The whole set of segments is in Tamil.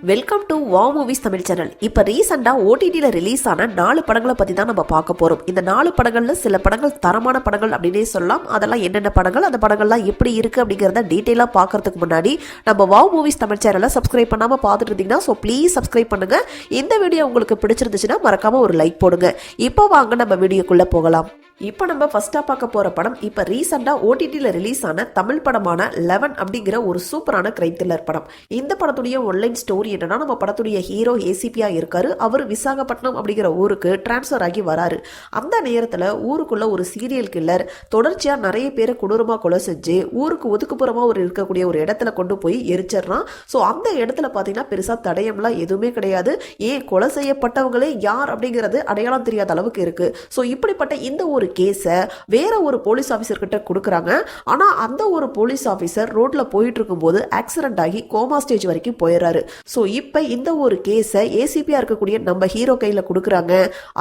Welcome to wow movies Tamil channel. இப்போ ரீசெண்டாக ஓடிடியில் ரிலீஸ் ஆன 4 படங்களை பற்றி தான் நம்ம பார்க்க போகிறோம். இந்த 4 படங்களில் சில படங்கள் தரமான படங்கள் அப்படின்னே சொல்லலாம். அதெல்லாம் என்னென்ன படங்கள், அந்த படங்கள்லாம் எப்படி இருக்குது அப்படிங்கிறத டீட்டெயிலாக பார்க்கறதுக்கு முன்னாடி நம்ம வாவ் மூவிஸ் தமிழ் சேனலை சப்ஸ்கிரைப் பண்ணாமல் பார்த்துட்டு இருந்தீங்கன்னா ப்ளீஸ் சப்ஸ்கிரைப் பண்ணுங்கள். இந்த வீடியோ உங்களுக்கு பிடிச்சிருந்துச்சுன்னா மறக்காமல் ஒரு லைக் போடுங்க. இப்போ வாங்க நம்ம வீடியோக்குள்ளே போகலாம். இப்போ நம்ம ஃபர்ஸ்ட்டாக பார்க்க போகிற படம் இப்போ ரீசெண்டாக ஓடிடியில் ரிலீஸ் ஆன தமிழ் படமான 11 அப்படிங்கிற ஒரு சூப்பரான கிரைம் த்ரில்லர் படம். இந்த படத்துடைய ஒன்லைன் ஸ்டோரி என்னன்னா, நம்ம படத்துடைய ஹீரோ ஏசிபியாக இருக்காரு. அவர் விசாகப்பட்டினம் அப்படிங்கிற ஊருக்கு டிரான்ஸ்ஃபர் ஆகி வராரு. அந்த நேரத்தில் ஊருக்குள்ள ஒரு சீரியல் கில்லர் தொடர்ச்சியாக நிறைய பேரை கொடூரமாக கொலை செஞ்சு ஊருக்கு ஒதுக்குப்புறமாக இருக்கக்கூடிய ஒரு இடத்துல கொண்டு போய் எரிச்சிடறான். ஸோ அந்த இடத்துல பார்த்தீங்கன்னா பெருசாக தடயம்லாம் எதுவுமே கிடையாது. ஏன் கொலை செய்யப்பட்டவங்களே யார் அப்படிங்கிறது அடையாளம் தெரியாத அளவுக்கு இருக்கு. ஸோ இப்படிப்பட்ட இந்த ஒரு கேஸை வேற ஒரு போலீஸ் ஆஃபீஸர் கிட்ட கொடுக்குறாங்க. ஆனால் அந்த ஒரு போலீஸ் ஆஃபீஸர் ரோட்ல போயிட்டு இருக்கும்போது ஆக்சிடென்ட் ஆகி கோமா ஸ்டேஜ் வரைக்கும் போயிடுறாரு. ஸோ இப்போ இந்த ஒரு கேஸை ஏசிபியா இருக்கக்கூடிய நம்ம ஹீரோ கையில் கொடுக்குறாங்க.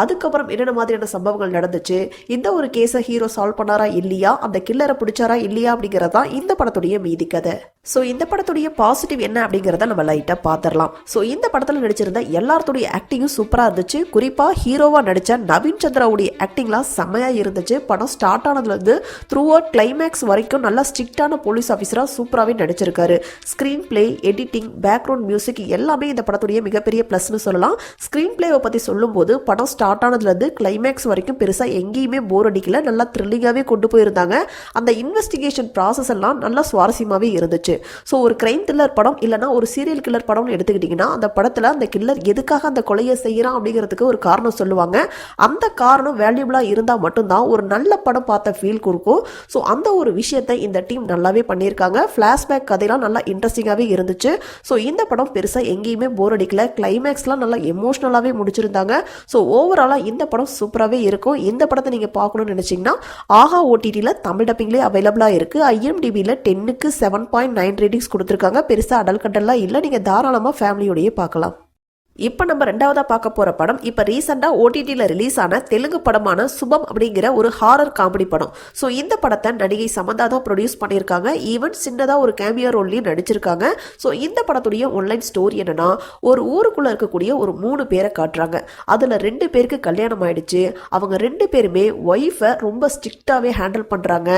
அதுக்கப்புறம் என்னென்ன மாதிரியான சம்பவங்கள் நடந்துச்சு, இந்த ஒரு கேஸை ஹீரோ சால்வ் பண்ணாரா இல்லையா, அந்த கில்லரை பிடிச்சாரா இல்லையா அப்படிங்கிறதா இந்த படத்துடைய மீதி கதை. ஸோ இந்த படத்துடைய பாசிட்டிவ் என்ன அப்படிங்கிறத நம்ம லைட்டாக பார்த்துடலாம். ஸோ இந்த படத்தில் நடிச்சிருந்த எல்லாத்துடைய ஆக்டிங்கும் சூப்பராக இருந்துச்சு. குறிப்பாக ஹீரோவாக நடித்த நவீன் சந்திராவுடைய ஆக்டிங்லாம் செம்மையாக இருந்துச்சு. படம் ஸ்டார்ட் ஆனதுலேருந்து த்ரூ அவுட் கிளைமேக்ஸ் வரைக்கும் நல்லா ஸ்ட்ரிக்டான போலீஸ் ஆஃபீஸராக சூப்பராகவே நடிச்சிருக்காரு. Screen play, editing, background music எல்லாமே இந்த படத்துடைய மிகப்பெரிய ப்ளஸ்னு சொல்லலாம். ஸ்க்ரீன் பிளேவை பற்றி சொல்லும்போது படம் ஸ்டார்ட் ஆனதுலேருந்து கிளைமேக்ஸ் வரைக்கும் பெருசாக எங்கேயுமே போர் அடிக்கல. நல்லா த்ரில்லிங்காகவே கொண்டு போயிருந்தாங்க. அந்த இன்வெஸ்டிகேஷன் ப்ராசஸ் எல்லாம் நல்லா சுவாரஸ்யமாகவே இருந்துச்சு. ஸோ ஒரு கிரைம் த்ரில்லர் படம் இல்லைனா ஒரு சீரியல் கில்லர் படம்னு எடுத்துக்கிட்டிங்கன்னா அந்த படத்தில் அந்த கில்லர் எதுக்காக அந்த கொலையை செய்கிறான் அப்படிங்கிறதுக்கு ஒரு காரணம் சொல்லுவாங்க. அந்த காரணம் வேல்யூபிளாக இருந்தால் மட்டும்தான் ஒரு நல்ல படம் பார்த்த ஃபீல் கொடுக்கும். ஸோ அந்த ஒரு விஷயத்தை இந்த டீம் நல்லாவே பண்ணியிருக்காங்க. ஃப்ளாஷ்பேக் கதையெல்லாம் நல்லா இன்ட்ரெஸ்டிங்காகவே இருந்துச்சு. ஸோ இந்த படம் பெருசாக எங்கேயுமே போர் அடிக்கல. கிளைமேக்ஸ்லாம் நல்லா எமோஷ்னலாகவே முடிச்சிருந்தாங்க. ஸோ ஓவராலாக இந்த படம் சூப்பராகவே இருக்கும். இந்த படத்தை நீங்கள் பார்க்கணும்னு நினச்சிங்கன்னா ஆஹா ஓடிடியில் தமிழ் டப்பிங்லேயே அவைலபிளாக இருக்குது. IMDbயில் 10க்கு 7.9 ரேட்டிங்ஸ் கொடுத்துருக்காங்க. பெருசாக அடல் கண்டெல்லாம் இல்லை. நீங்கள் தாராளமாக ஃபேமிலியோடையே பார்க்கலாம். இப்போ நம்ம ரெண்டாவதாக பார்க்க போகிற படம் இப்போ ரீசெண்டாக ஓடிடியில் ரிலீஸ் ஆன தெலுங்கு படமான சுபம் அப்படிங்கிற ஒரு ஹாரர் காமெடி படம். ஸோ இந்த படத்தை நடிகை சமந்தா தான் ப்ரொடியூஸ் பண்ணியிருக்காங்க. ஈவன் சின்னதாக ஒரு கேமியோ ரோல்லையும் நடிச்சிருக்காங்க. ஸோ இந்த படத்துடைய ஒன்லைன் ஸ்டோரி என்னன்னா, ஒரு ஊருக்குள்ளே இருக்கக்கூடிய ஒரு 3 பேரை காட்டுறாங்க. அதில் 2 பேருக்கு கல்யாணம் ஆயிடுச்சு. அவங்க 2 பேருமே ஒய்ஃபை ரொம்ப ஸ்ட்ரிக்டாகவே ஹேண்டில் பண்ணுறாங்க.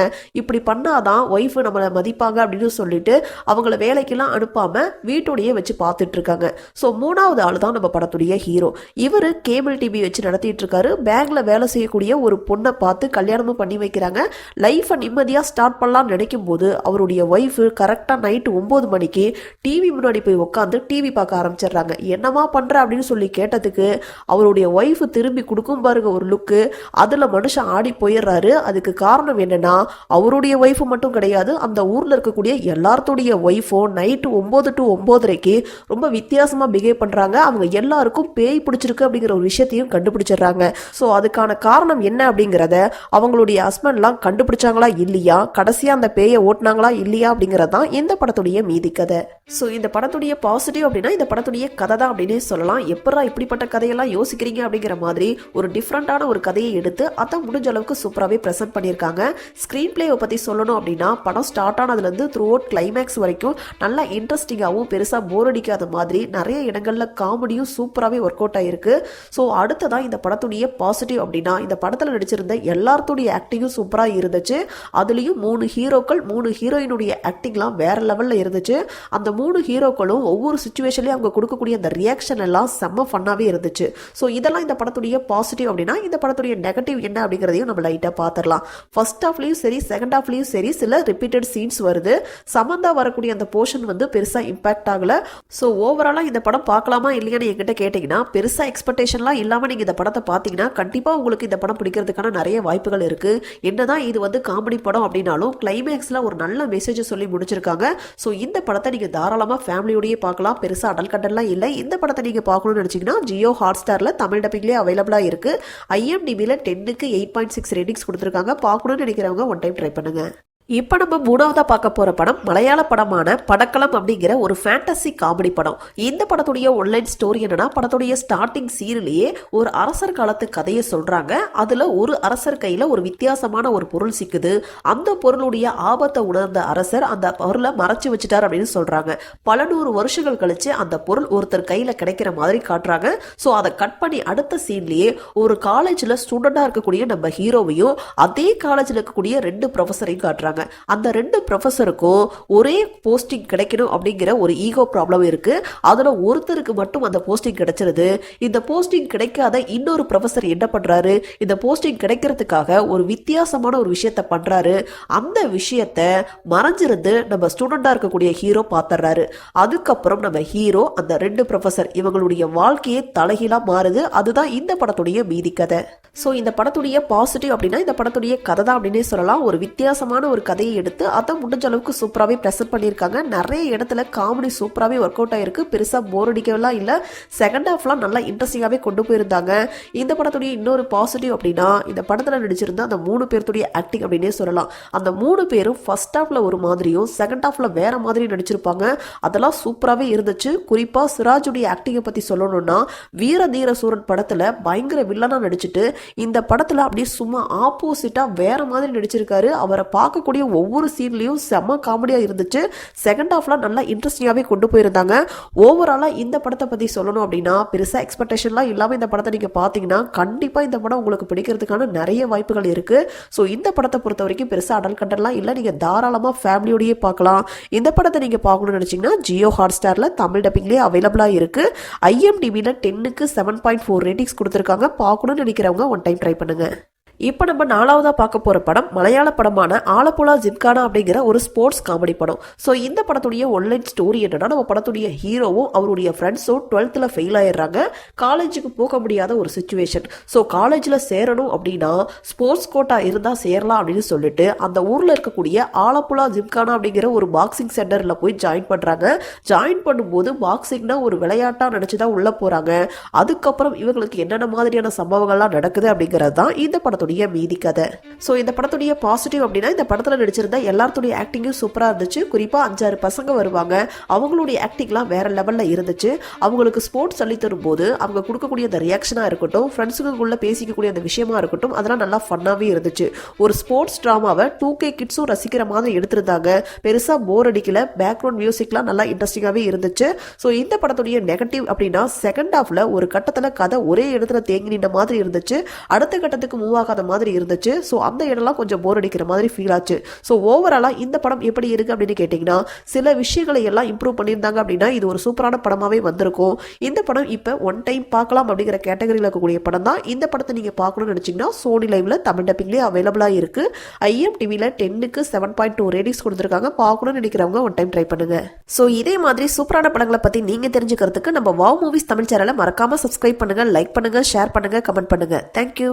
இப்படி பண்ணாதான் ஒய்ஃபு நம்மளை மதிப்பாங்க அப்படின்னு சொல்லிட்டு அவங்கள வேலைக்கெல்லாம் அனுப்பாமல் வீட்டோடையே வச்சு பார்த்துட்டு இருக்காங்க. ஸோ 3வது ஆள் தான் நம்ம படத்துடைய ஹீரோ. இவர் கேபிள் டிவி வச்சு நடத்திட்டு இருக்காரு. பேங்க்ல வேலை செய்யக்கூடிய ஒரு பொண்ணை பார்த்து கல்யாணமும் பண்ணி வைக்கிறாங்க. லைஃபை நிம்மதியா ஸ்டார்ட் பண்ணலாம்னு நினைக்கும் போது அவருடைய ஒய்ஃப் கரெக்டா நைட்டு 9 மணிக்கு டிவி முன்னாடி போய் உட்காந்து டிவி பார்க்க ஆரம்பிச்சிடுறாங்க. என்னமா பண்ற அப்படின்னு சொல்லி கேட்டதுக்கு அவருடைய ஒய்ஃப் திரும்பி கொடுக்கும் பாருங்க ஒரு லுக்கு. அதுல மனுஷன் ஆடி போயிடுறாரு. அதுக்கு காரணம் என்னன்னா, அவருடைய ஒய்ஃப் மட்டும் கிடையாது, அந்த ஊர்ல இருக்கக்கூடிய எல்லாத்துடைய ஒய்ஃபும் நைட்டு 9 to 9:30 ரொம்ப வித்தியாசமா பிஹேவ் பண்றாங்க. அவங்க எல்லாருக்கும் பேய் பிடிச்சிருக்கு அப்படிங்கிற ஒரு விஷயத்தையும் கண்டுபிடிச்சிடுறாங்க. ஸோ அதுக்கான காரணம் என்ன அப்படிங்கிறத அவங்களுடைய ஹஸ்பண்ட்லாம் கண்டுபிடிச்சாங்களா இல்லையா, கடைசியா அந்த பேயை ஓட்டினாங்களா இல்லையா அப்படிங்கறதான் இந்த படத்துடைய மீதி கதை. ஸோ இந்த படத்துடைய பாசிட்டிவ் அப்படின்னா இந்த படத்துடைய கதை தான் அப்படின்னே சொல்லலாம். எப்படா இப்படிப்பட்ட கதையெல்லாம் யோசிக்கிறீங்க அப்படிங்கிற மாதிரி ஒரு டிஃப்ரெண்டான ஒரு கதையை எடுத்து அதை முடிஞ்ச அளவுக்கு சூப்பராகவே ப்ரெசென்ட் பண்ணியிருக்காங்க. ஸ்க்ரீன் பிளேவை பற்றி சொல்லணும் அப்படின்னா படம் ஸ்டார்ட் ஆனதுலேருந்து த்ரூ அவுட் கிளைமேக்ஸ் வரைக்கும் நல்லா இன்ட்ரெஸ்டிங்காகவும் பெருசாக போர் அடிக்காத மாதிரி நிறைய இடங்களில் காமெடியும் சூப்பராகவே ஒர்க் அவுட் ஆயிருக்கு. ஸோ அடுத்ததான் இந்த படத்துடைய பாசிட்டிவ் அப்படின்னா இந்த படத்தில் நடிச்சிருந்த எல்லாத்துடைய ஆக்டிங்கும் சூப்பராக இருந்துச்சு. அதுலேயும் 3 ஹீரோக்கள் 3 ஹீரோயினுடைய ஆக்டிங்லாம் வேற லெவலில் இருந்துச்சு. அந்த 3 ஹீரோக்களும் ஒவ்வொரு சுச்சுவேஷன்லையும் அவங்க கொடுக்கக்கூடிய அந்த ரியாக்ஷன் எல்லாம் செம்ம ஃபன்னாகவே இருந்துச்சு. ஸோ இதெல்லாம் இந்த படத்துடைய பாசிட்டிவ் அப்படின்னா இந்த படத்துடைய நெகட்டிவ் என்ன அப்படிங்கிறதையும் நம்ம லைட்டாக பார்த்துடலாம். ஃபர்ஸ்ட் ஹாஃப்லையும் சரி செகண்ட் ஹாஃப்லையும் சரி சில ரிப்பீட்டட் சீன்ஸ் வருது. சமந்தா வரக்கூடிய அந்த போர்ஷன் பெருசாக இம்பாக்ட் ஆகல. ஸோ ஓவராலாக இந்த படம் பார்க்கலாமா இல்லையான்னு என்கிட்ட கேட்டிங்கன்னா பெருசாக எக்ஸ்பெக்டேஷன்லாம் இல்லாமல் நீங்கள் இந்த படத்தை பார்த்தீங்கன்னா கண்டிப்பாக உங்களுக்கு இந்த படம் பிடிக்கிறதுக்கான நிறைய வாய்ப்புகள் இருக்குது. என்னதான் இது காமெடி படம் அப்படின்னாலும் கிளைமேக்ஸில் ஒரு நல்ல மெசேஜை சொல்லி முடிச்சிருக்காங்க. ஸோ இந்த படத்தை நீங்கள் தாராளமாக ஃபேமிலியோடையே பார்க்கலாம். பெருசாக அடல் கண்டெல்லாம் இல்லை. இந்த படத்தை நீங்கள் பார்க்கணும்னு நினச்சிங்கன்னா ஜியோ ஹாட்ஸ்டாரில் தமிழ் டப்பிங்லேயே அவைலபிளாக இருக்குது. IMDbயில் 10க்கு 8.6 ரேட்டிங்ஸ் கொடுத்துருக்காங்க. பார்க்கணும்னு நினைக்கிறவங்க ஒன் டைம் ட்ரை பண்ணுங்கள். இப்போ நம்ம மூணாவதா பார்க்க போற படம் மலையாள படமான படக்களம் அப்படிங்கிற ஒரு ஃபேண்டசி காமெடி படம். இந்த படத்துடைய ஒன்லைன் ஸ்டோரி என்னன்னா, படத்துடைய ஸ்டார்டிங் சீன்லயே ஒரு அரசர் காலத்து கதையை சொல்றாங்க. அதுல ஒரு அரசர் கையில ஒரு வித்தியாசமான ஒரு பொருள் சிக்குது. அந்த பொருளுடைய ஆபத்தை உணர்ந்த அரசர் அந்த பொருளை மறைச்சு வச்சுட்டார் அப்படின்னு சொல்றாங்க. பல நூறு வருஷங்கள் கழிச்சு அந்த பொருள் ஒருத்தர் கையில கிடைக்கிற மாதிரி காட்டுறாங்க. ஸோ அதை கட் பண்ணி அடுத்த சீன்லயே ஒரு காலேஜ்ல ஸ்டூடெண்டா இருக்கக்கூடிய நம்ம ஹீரோவையும் அதே காலேஜ்ல இருக்கக்கூடிய 2 ப்ரொஃபஸரையும் காட்டுறாங்க. அந்த 2 ப்ரொஃபஸருக்கும் ஒரே போஸ்டிங் கிடைக்கணும் அப்படிங்கிற ஒரு ஈகோ ப்ராப்ளம் இருக்கு. அதுல ஒருத்தருக்கு மட்டும் அந்த போஸ்டிங் கிடைச்சிருது. இந்த போஸ்டிங் கிடைக்காத இன்னொரு ப்ரொஃபஸர் என்ன பண்றாரு, இந்த போஸ்டிங் கிடைக்கிறதுக்காக ஒரு வித்தியாசமான ஒரு விஷயத்த பண்றாரு. அந்த விஷயத்த மறைஞ்சிருந்து நம்ம ஸ்டூடெண்டா இருக்கக்கூடிய ஹீரோ பாத்துறாரு. அதுக்கப்புறம் நம்ம ஹீரோ அந்த 2 ப்ரொஃபஸர் இவங்களுடைய வாழ்க்கையே தலைகீழா மாறுது. அதுதான் இந்த படத்துடைய மீதி கதை. ஸோ இந்த படத்துடைய பாசிட்டிவ் அப்படின்னா இந்த படத்துடைய கதை தான் அப்படின்னே சொல்லலாம். ஒரு வித்தியாசமான ஒரு கதையை எடுத்து அதை முடிஞ்ச அளவுக்கு சூப்பராகவே ப்ரெசென்ட் பண்ணியிருக்காங்க. நிறைய இடத்துல காமெடி சூப்பராகவே ஒர்க் அவுட் ஆயிருக்கு. பெருசாக போர் அடிக்கலாம் இல்லை. செகண்ட் ஹாஃப்லாம் நல்லா இன்ட்ரெஸ்டிங்காகவே கொண்டு போயிருந்தாங்க. இந்த படத்துடைய இன்னொரு பாசிட்டிவ் அப்படின்னா இந்த படத்தில் நடிச்சிருந்த அந்த 3 பேருடைய ஆக்டிங் அப்படின்னே சொல்லலாம். அந்த 3 பேரும் ஃபர்ஸ்ட் ஹாஃப்ல ஒரு மாதிரியும் செகண்ட் ஹாஃப்ல வேற மாதிரி நடிச்சிருப்பாங்க. அதெல்லாம் சூப்பராகவே இருந்துச்சு. குறிப்பாக சிராஜுடைய ஆக்டிங்கை பற்றி சொல்லணும்னா, வீர தீர சூரன் படத்தில் பயங்கர வில்லனாக நடிச்சிட்டு இந்த படத்தில் அப்படியே சும்மா ஆப்போசிட்டாக வேற மாதிரி நடிச்சிருக்காரு. அவரை பார்க்கக்கூடிய ஒவ்வொரு சீன்லையும் செம்ம காமெடியாக இருந்துச்சு. செகண்ட் ஹாஃப்லாம் நல்லா இன்ட்ரெஸ்டிங்காகவே கொண்டு போயிருந்தாங்க. ஓவராலாக இந்த படத்தை பற்றி சொல்லணும் அப்படின்னா பெருசாக எக்ஸ்பெக்டேஷன்லாம் இல்லாமல் இந்த படத்தை நீங்கள் பார்த்தீங்கன்னா கண்டிப்பாக இந்த படம் உங்களுக்கு பிடிக்கிறதுக்கான நிறைய வாய்ப்புகள் இருக்குது. ஸோ இந்த படத்தை பொறுத்த வரைக்கும் பெருசாக அடல் கண்டெல்லாம் இல்லை. நீங்கள் தாராளமாக ஃபேமிலியோடையே பார்க்கலாம். இந்த படத்தை நீங்கள் பார்க்கணும்னு நினச்சிங்கன்னா ஜியோ ஹாட்ஸ்டாரில் தமிழ் டப்பிங்லேயே அவைலபிளாக இருக்குது. IMDbல 10க்கு 7.4 ரேட்டிங்ஸ் கொடுத்துருக்காங்க. பார்க்கணும்னு நினைக்கிறவங்க ஒன் டைம் ட்ரை பண்ணுங்கள். இப்போ நம்ம 4வதா பார்க்க போகிற படம் மலையாள படமான ஆலப்புழா ஜிம்கானா அப்படிங்கிற ஒரு ஸ்போர்ட்ஸ் காமெடி படம். ஸோ இந்த படத்துடைய ஒன்லைன் ஸ்டோரி என்னன்னா, நம்ம படத்துடைய ஹீரோவும் அவருடைய ஃப்ரெண்ட்ஸும் 12th ஃபெயில் ஆயிடுறாங்க. காலேஜுக்கு போக முடியாத ஒரு சுச்சுவேஷன். ஸோ காலேஜில் சேரணும் அப்படின்னா ஸ்போர்ட்ஸ் கோட்டா இருந்தால் சேரலாம் அப்படின்னு சொல்லிட்டு அந்த ஊரில் இருக்கக்கூடிய ஆலப்புழா ஜிம்கானா அப்படிங்கிற ஒரு பாக்ஸிங் சென்டரில் போய் ஜாயின் பண்ணுறாங்க. ஜாயின் பண்ணும்போது பாக்ஸிங்னா ஒரு விளையாட்டாக நினச்சி தான் உள்ளே போகிறாங்க. அதுக்கப்புறம் இவங்களுக்கு என்னென்ன மாதிரியான சம்பவங்கள்லாம் நடக்குது அப்படிங்கிறது தான் இந்த படத்துடைய மீதி கதை. ஸோ இந்த படத்துடைய பாசிட்டிவ் அப்படின்னா இந்த படத்தில் நடிச்சிருந்த எல்லாத்துடைய ஆக்டிங்கும் சூப்பராக இருந்துச்சு. குறிப்பாக 5-6 பசங்க வருவாங்க. அவங்களுடைய ஆக்டிங்லாம் வேற லெவலில் இருந்துச்சு. அவங்களுக்கு ஸ்போர்ட்ஸ் சொல்லி தரும்போது அவங்க கொடுக்கக்கூடிய அந்த ரியாக்ஷனாக இருக்கட்டும், ஃப்ரெண்ட்ஸுக்குள்ள பேசிக்கக்கூடிய அந்த விஷயமா இருக்கட்டும், அதெல்லாம் நல்லா ஃபன்னாகவே இருந்துச்சு. ஒரு ஸ்போர்ட்ஸ் ட்ராமாவை 2K கிட்ஸும் ரசிக்கிற மாதிரி எடுத்திருந்தாங்க. பெருசாக போர் அடிக்கல. பேக்ரவுண்ட் மியூசிக்லாம் நல்லா இன்ட்ரெஸ்டிங்காகவே இருந்துச்சு. ஸோ இந்த படத்துடைய நெகட்டிவ் அப்படின்னா செகண்ட் ஹாஃப்ல ஒரு கட்டத்தில் கதை ஒரே இடத்துல தேங்கி நின்ற மாதிரி இருந்துச்சு. அடுத்த கட்டத்துக்கு மூவ் ஆகாத மாதிரி இருந்துச்சு. ஸோ அந்த இடம்லாம் கொஞ்சம் போர் அடிக்கிற மாதிரி ஃபீல் ஆச்சு. ஸோ ஓவராலா இந்த படம் எப்படி இருக்கு அப்படின்னு கேட்டிங்கன்னா, சில விஷயங்களை எல்லாம் இம்ப்ரூவ் பண்ணியிருந்தாங்க அப்படின்னா இது ஒரு சூப்பரான படமாவே வந்திருக்கும். இந்த படம் இப்போ ஒன் டைம் பார்க்கலாம் அப்படிங்கிற கேட்டகரியில் இருக்கக்கூடிய படம் தான். இந்த படத்தை நீங்க பார்க்கணும்னு நினைச்சீங்கன்னா சோனி லைவ்ல தமிழ் டப்பிங்லேயே அவைலபிளாக இருக்கு. IMDbல 10க்கு 7.2 ரேட்டிங்ஸ் கொடுத்துருக்காங்க. பார்க்கணும்னு நினைக்கிறவங்க ஒன் டைம் ட்ரை பண்ணுங்க. ஸோ இதே மாதிரி சூப்பரான படங்களை பத்தி நீங்க தெரிஞ்சுக்கிறதுக்கு நம்ம வாவ் மூவிஸ் தமிழ் சேனலை மறக்காம சப்ஸ்கிரைப் பண்ணுங்க, லைக் பண்ணுங்க, ஷேர் பண்ணுங்க, கமெண்ட் பண்ணுங்க. தேங்க்யூ.